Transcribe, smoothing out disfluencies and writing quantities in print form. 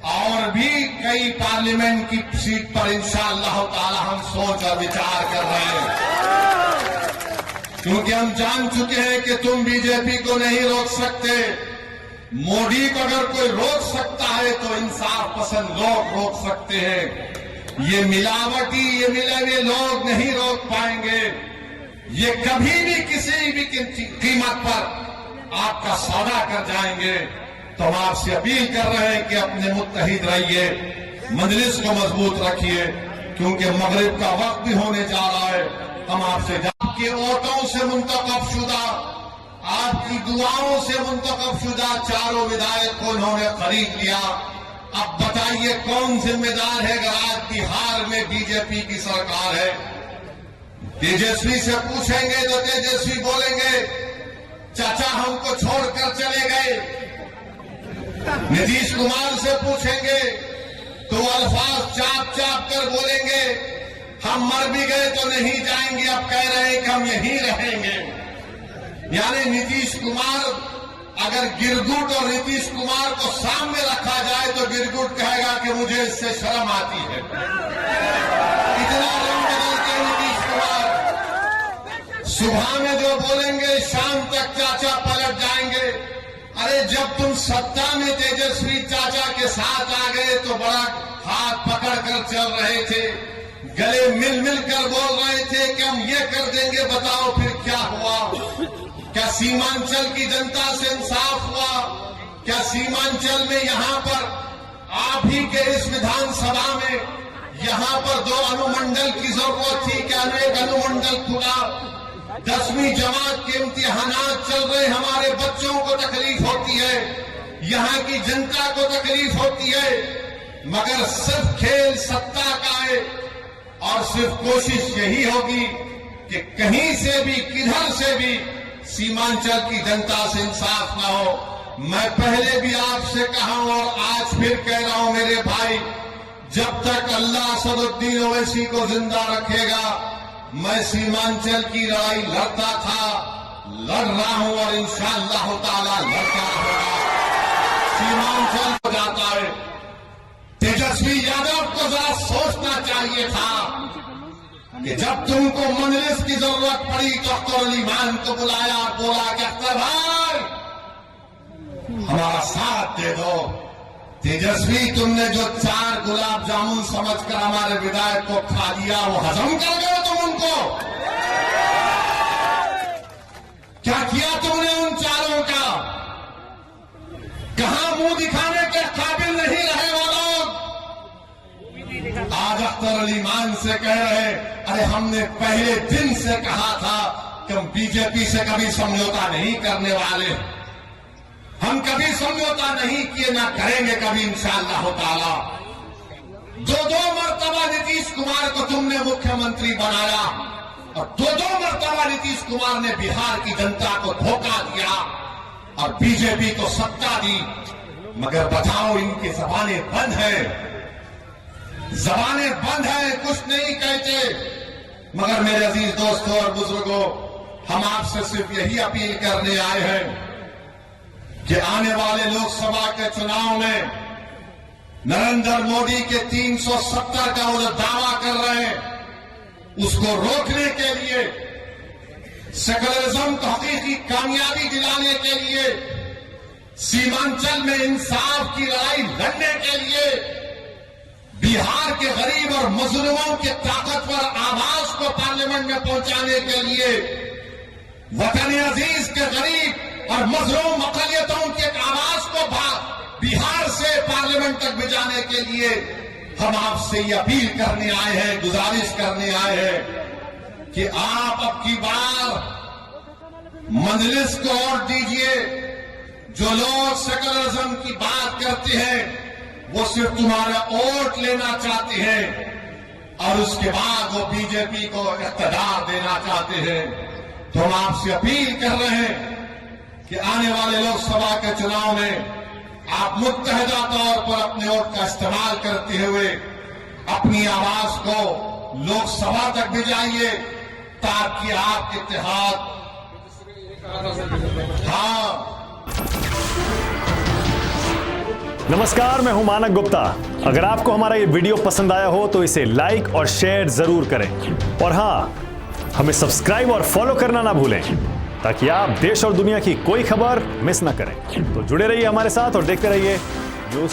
और भी कई पार्लियामेंट की सीट पर इंशाअल्लाह ताला हम सोच और विचार कर रहे हैं, क्योंकि हम जान चुके हैं कि तुम बीजेपी को नहीं रोक सकते। मोदी को अगर कोई रोक सकता है तो इंसाफ पसंद लोग रोक सकते हैं। ये मिलावटी, ये मिले हुए लोग नहीं रोक पाएंगे। ये कभी भी किसी भी कीमत पर आपका सौदा कर जाएंगे। तो हम आपसे अपील कर रहे हैं कि अपने मुत्तहिद रहिए, मजलिस को मजबूत रखिए, क्योंकि मगरिब का वक्त भी होने जा रहा है। हम आपसे आपके वोटों से मुंतखब शुदा, आपकी दुआओं से मुंतखब शुदा चारों विधायक को उन्होंने खरीद लिया। अब बताइए कौन जिम्मेदार है अगर आज बिहार में बीजेपी की सरकार है? तेजस्वी से पूछेंगे तो तेजस्वी बोलेंगे चाचा हमको छोड़कर चले गए। नीतीश कुमार से पूछेंगे तो अल्फाज चाप चाप कर बोलेंगे हम मर भी गए तो नहीं जाएंगे, अब कह रहे हैं कि हम यहीं रहेंगे। यानी नीतीश कुमार, अगर गिरगुट और नीतीश कुमार को सामने रखा जाए तो गिरगुट कहेगा कि मुझे इससे शर्म आती है। इतना रंग बदलते हैं नीतीश कुमार, सुबह में जो बोलेंगे शाम तक चाचा पलट जाएंगे। अरे जब तुम सत्ता में तेजस्वी चाचा के साथ आ गए तो बड़ा हाथ पकड़ कर चल रहे थे, गले मिल मिल कर बोल रहे थे कि हम ये कर देंगे, बताओ फिर क्या हुआ? क्या सीमांचल की जनता से इंसाफ हुआ? क्या सीमांचल में यहाँ पर आप ही के इस विधानसभा में यहाँ पर 2 अनुमंडल की जरूरत थी? क्या एक अनुमंडल खुला? 10वीं जमात के इम्तिहानात चल रहे, हमारे बच्चों को तकलीफ होती है, यहाँ की जनता को तकलीफ होती है, मगर सिर्फ खेल सत्ता का है और सिर्फ कोशिश यही होगी कि कहीं से भी किधर से भी सीमांचल की जनता से इंसाफ ना हो। मैं पहले भी आपसे कहा हूं और आज फिर कह रहा हूं मेरे भाई, जब तक अल्लाह असदुद्दीन ओवैसी को जिंदा रखेगा मैं सीमांचल की लड़ाई लड़ता था, लड़ रहा हूं और इंशाअल्लाह ताला लड़ता होगा। सीमांचल हो जाता है। तेजस्वी यादव को जरा सोचना चाहिए था कि जब तुमको मजलिस की जरूरत पड़ी तो अख्तर अली मान को बुलाया और बोला कि अख्तर भाई हमारा साथ दे दो। तेजस्वी तुमने जो 4 गुलाब जामुन समझकर हमारे विधायक को खा लिया, वो हजम कर गए तुम उनको? क्या किया तुमने उन 4 का? कहां मुंह दिखाने के काबिल नहीं रहे वो लोग? आज अख्तर अली मान से कह रहे, अरे हमने पहले दिन से कहा था कि हम बीजेपी से कभी समझौता नहीं करने वाले, हम कभी समझौता नहीं किए, ना करेंगे कभी इंशाअल्लाह ताला। 2 मरतबा नीतीश कुमार को तुमने मुख्यमंत्री बनाया और 2 मरतबा नीतीश कुमार ने बिहार की जनता को धोखा दिया और बीजेपी को सत्ता दी। मगर बताओ इनकी जबानें बंद है, जबानें बंद है, कुछ नहीं कहते। मगर मेरे अजीज दोस्तों और बुजुर्गों, हम आपसे सिर्फ यही अपील करने आए हैं कि आने वाले लोकसभा के चुनाव में नरेंद्र मोदी के 370 का वो दावा कर रहे हैं, उसको रोकने के लिए, सेकुलरिज्म को हकीकी कामयाबी दिलाने के लिए, सीमांचल में इंसाफ की लड़ाई लड़ने के लिए, बिहार के गरीब और मजलूमों के ताकतवर आवाज को पार्लियामेंट में पहुंचाने के लिए, वतन अजीज के गरीब और मजलूम अक़लियतों की आवाज को बिहार से पार्लियामेंट तक भिजाने के लिए हम आपसे ये अपील करने आए हैं, गुजारिश करने आए हैं कि आप अब की बार मजलिस को और दीजिए। जो लोग सेकुलरिज्म की बात करते हैं वो सिर्फ तुम्हारा वोट लेना चाहते हैं और उसके बाद वो बीजेपी को इक़्तिदार देना चाहते हैं। तो हम आपसे अपील कर रहे हैं कि आने वाले लोकसभा के चुनाव में आप मुत्तहिदा तौर पर अपने वोट का इस्तेमाल करते हुए अपनी आवाज को लोकसभा तक भिजाइए, ताकि आपके इत्तेहाद हाँ नमस्कार, मैं हूं मानक गुप्ता। अगर आपको हमारा ये वीडियो पसंद आया हो तो इसे लाइक और शेयर जरूर करें, और हां, हमें सब्सक्राइब और फॉलो करना ना भूलें ताकि आप देश और दुनिया की कोई खबर मिस ना करें। तो जुड़े रहिए हमारे साथ और देखते रहिए न्यूज़